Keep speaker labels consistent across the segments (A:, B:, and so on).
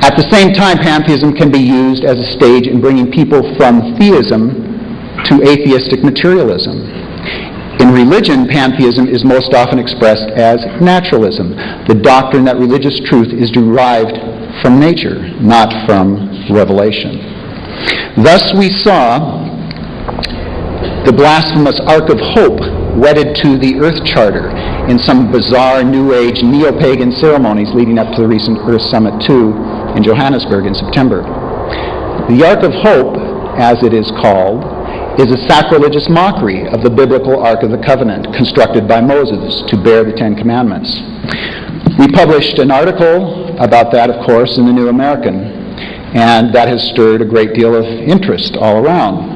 A: At the same time, pantheism can be used as a stage in bringing people from theism to atheistic materialism. In religion, pantheism is most often expressed as naturalism, the doctrine that religious truth is derived from nature, not from revelation. Thus we saw the blasphemous Ark of Hope wedded to the Earth Charter in some bizarre New Age neo-pagan ceremonies leading up to the recent Earth Summit 2 in Johannesburg in September. The Ark of Hope, as it is called, is a sacrilegious mockery of the biblical Ark of the Covenant constructed by Moses to bear the Ten Commandments. We published an article about that, of course, in the New American, and that has stirred a great deal of interest all around.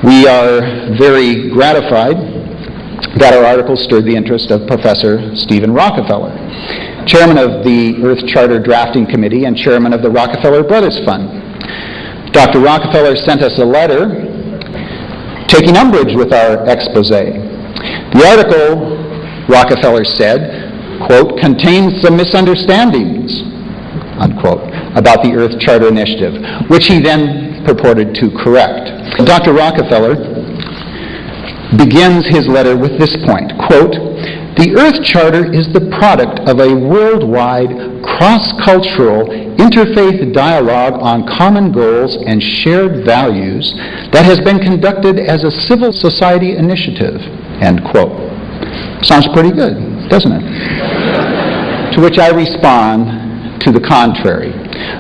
A: We are very gratified that our article stirred the interest of Professor Stephen Rockefeller, chairman of the Earth Charter Drafting Committee and chairman of the Rockefeller Brothers Fund. Dr. Rockefeller sent us a letter taking umbrage with our expose. The article, Rockefeller said, quote, contains some misunderstandings, unquote, about the Earth Charter Initiative, which he then purported to correct. Dr. Rockefeller begins his letter with this point, quote, the Earth Charter is the product of a worldwide, cross-cultural, interfaith dialogue on common goals and shared values that has been conducted as a civil society initiative, end quote. Sounds pretty good, doesn't it? To which I respond to the contrary.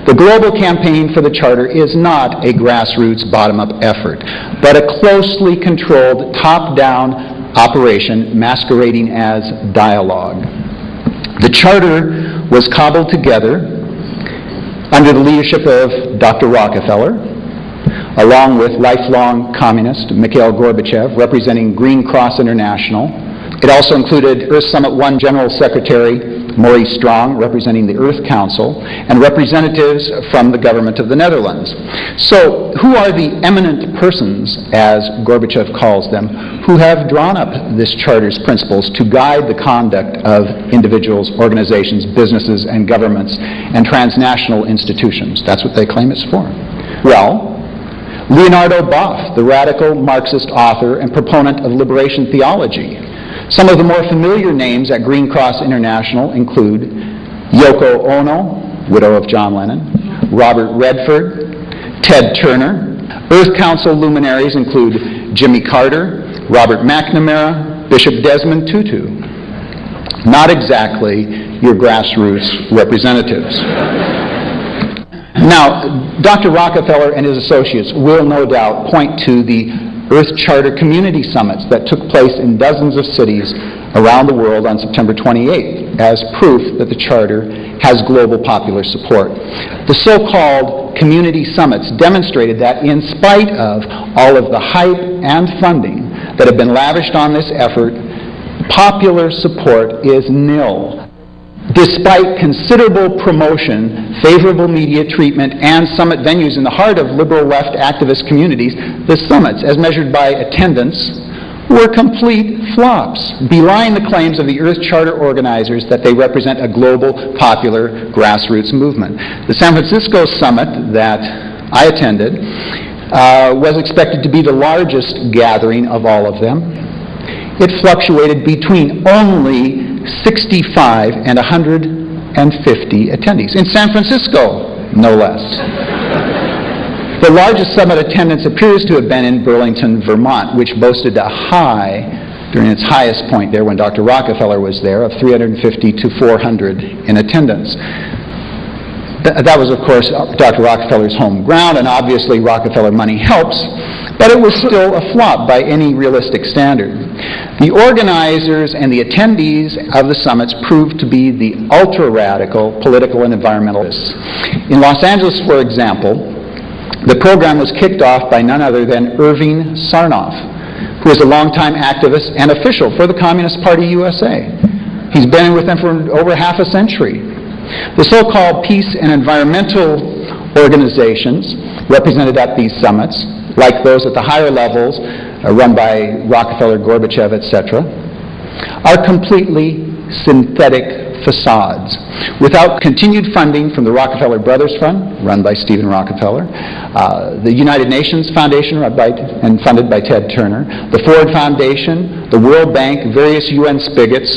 A: The global campaign for the Charter is not a grassroots bottom-up effort, but a closely controlled top-down operation masquerading as dialogue. The Charter was cobbled together under the leadership of Dr. Rockefeller, along with lifelong communist Mikhail Gorbachev, representing Green Cross International. It also included Earth Summit 1 General Secretary Maurice Strong, representing the Earth Council, and representatives from the government of the Netherlands. So, who are the eminent persons, as Gorbachev calls them, who have drawn up this Charter's principles to guide the conduct of individuals, organizations, businesses, and governments, and transnational institutions? That's what they claim it's for. Well, Leonardo Boff, the radical Marxist author and proponent of liberation theology. Some of the more familiar names at Green Cross International include Yoko Ono, widow of John Lennon, Robert Redford, Ted Turner. Earth Council luminaries include Jimmy Carter, Robert McNamara, Bishop Desmond Tutu. Not exactly your grassroots representatives. Now, Dr. Rockefeller and his associates will no doubt point to the Earth Charter community summits that took place in dozens of cities around the world on September 28th as proof that the Charter has global popular support. The so-called community summits demonstrated that in spite of all of the hype and funding that have been lavished on this effort, popular support is nil. Despite considerable promotion, favorable media treatment, and summit venues in the heart of liberal left activist communities, the summits, as measured by attendance, were complete flops, belying the claims of the Earth Charter organizers that they represent a global, popular, grassroots movement. The San Francisco summit that I attended was expected to be the largest gathering of all of them. It fluctuated between only 65 and 150 attendees. In San Francisco, no less. The largest summit attendance appears to have been in Burlington, Vermont, which boasted a high, during its highest point there when Dr. Rockefeller was there, of 350 to 400 in attendance. That was, of course, Dr. Rockefeller's home ground, and obviously Rockefeller money helps, but it was still a flop by any realistic standard. The organizers and the attendees of the summits proved to be the ultra-radical political and environmentalists. In Los Angeles, for example, the program was kicked off by none other than Irving Sarnoff, who is a longtime activist and official for the Communist Party USA. He's been with them for over half a century. The so-called peace and environmental organizations represented at these summits, like those at the higher levels, run by Rockefeller, Gorbachev, etc., are completely synthetic facades. Without continued funding from the Rockefeller Brothers Fund, run by Stephen Rockefeller, the United Nations Foundation, run by and funded by Ted Turner, the Ford Foundation, the World Bank, various UN spigots,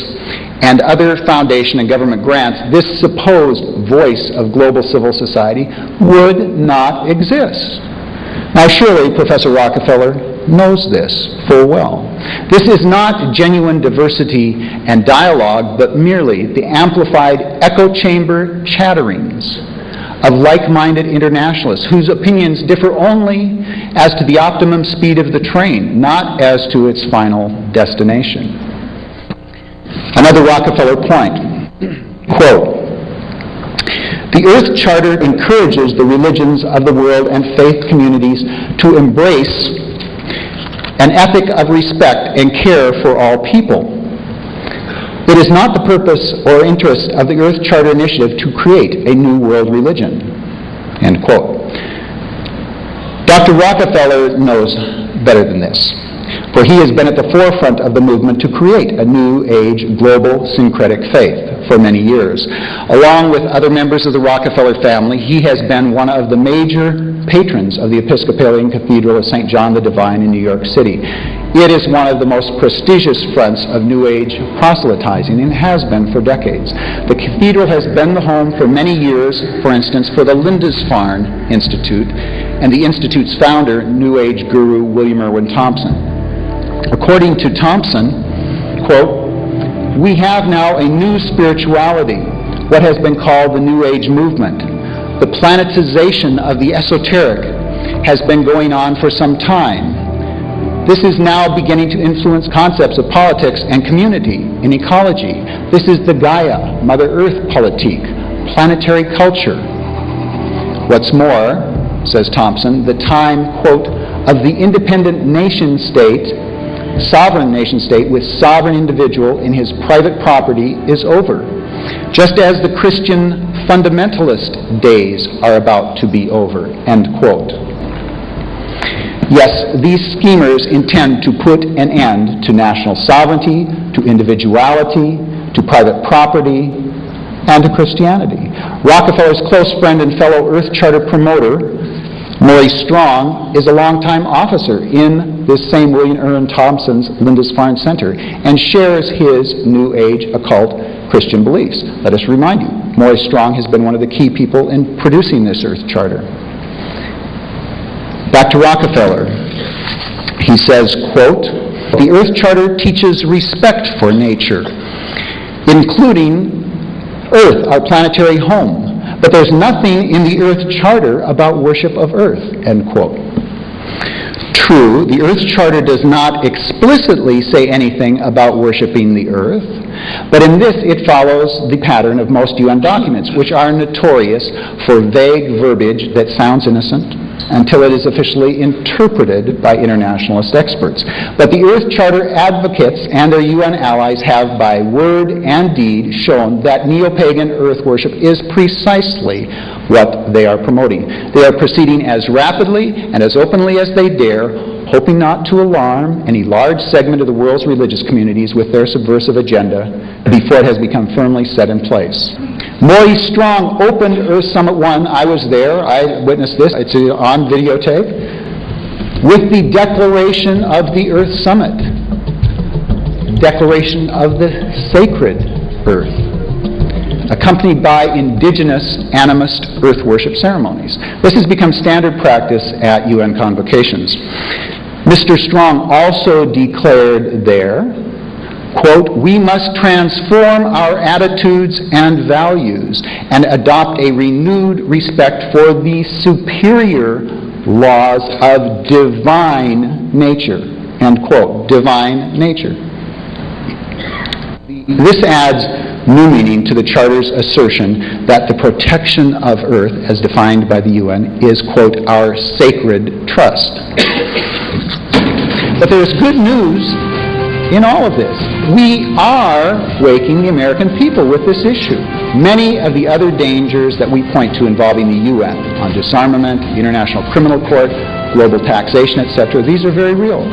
A: and other foundation and government grants, this supposed voice of global civil society would not exist. Now surely Professor Rockefeller knows this full well. This is not genuine diversity and dialogue, but merely the amplified echo chamber chatterings of like-minded internationalists whose opinions differ only as to the optimum speed of the train, not as to its final destination. Another Rockefeller point, quote, "The Earth Charter encourages the religions of the world and faith communities to embrace an ethic of respect and care for all people. It is not the purpose or interest of the Earth Charter Initiative to create a new world religion." End quote. Dr. Rockefeller knows better than this, for he has been at the forefront of the movement to create a new age global syncretic faith for many years. Along with other members of the Rockefeller family, he has been one of the major patrons of the Episcopalian Cathedral of St. John the Divine in New York City. It is one of the most prestigious fronts of New Age proselytizing and has been for decades. The cathedral has been the home for many years, for instance, for the Lindisfarne Institute and the Institute's founder, New Age guru William Irwin Thompson. According to Thompson, quote, "We have now a new spirituality, what has been called the New Age movement. The planetization of the esoteric has been going on for some time. This is now beginning to influence concepts of politics and community and ecology. This is the Gaia, Mother Earth politique, planetary culture. What's more," says Thompson, "the time, quote, of the independent nation state, sovereign nation state with sovereign individual in his private property is over, just as the Christian fundamentalist days are about to be over," end quote. Yes, these schemers intend to put an end to national sovereignty, to individuality, to private property, and to Christianity. Rockefeller's close friend and fellow Earth Charter promoter, Maurice Strong, is a longtime officer in this same William Irwin Thompson's Lindisfarne Center and shares his New Age occult Christian beliefs. Let us remind you, Maurice Strong has been one of the key people in producing this Earth Charter. Back to Rockefeller. He says, quote, "The Earth Charter teaches respect for nature, including Earth, our planetary home. But there's nothing in the Earth Charter about worship of Earth," end quote. True, the Earth Charter does not explicitly say anything about worshiping the Earth, but in this it follows the pattern of most UN documents, which are notorious for vague verbiage that sounds innocent until it is officially interpreted by internationalist experts. But the Earth Charter advocates and their UN allies have by word and deed shown that neo-pagan Earth worship is precisely what they are promoting. They are proceeding as rapidly and as openly as they dare, hoping not to alarm any large segment of the world's religious communities with their subversive agenda before it has become firmly set in place. Maurice Strong opened Earth Summit 1. I was there. I witnessed this. It's on videotape. With the declaration of the Earth Summit. Declaration of the sacred Earth, accompanied by indigenous animist Earth worship ceremonies. This has become standard practice at UN convocations. Mr. Strong also declared there, quote, "We must transform our attitudes and values and adopt a renewed respect for the superior laws of divine nature," end quote, divine nature. This adds new meaning to the Charter's assertion that the protection of Earth, as defined by the UN, is, quote, "our sacred trust." But there's good news in all of this. We are waking the American people with this issue. Many of the other dangers that we point to involving the UN on disarmament, the International Criminal Court, global taxation, etc., these are very real.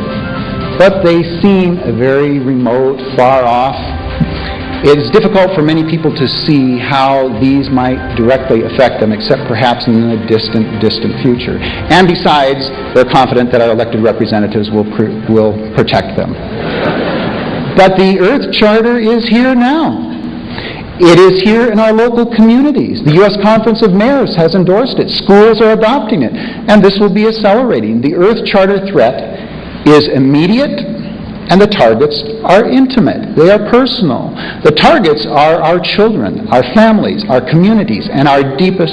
A: But they seem very remote, far off. It is difficult for many people to see how these might directly affect them, except perhaps in the distant future. And besides, they're confident that our elected representatives will protect them. But the Earth Charter is here now. It is here in our local communities. The U.S. Conference of Mayors has endorsed it. Schools are adopting it. And this will be accelerating. The Earth Charter threat is immediate, and the targets are intimate. They are personal. The targets are our children, our families, our communities, and our deepest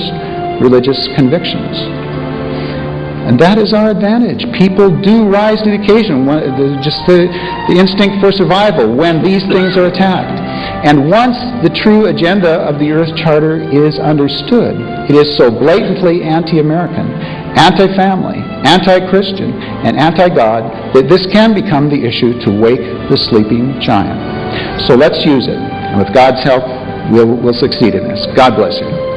A: religious convictions. And that is our advantage. People do rise to the occasion, just the instinct for survival when these things are attacked. And once the true agenda of the Earth Charter is understood, it is so blatantly anti-American, anti-family, anti-Christian, and anti-God that this can become the issue to wake the sleeping giant. So let's use it. And with God's help, we'll succeed in this. God bless you.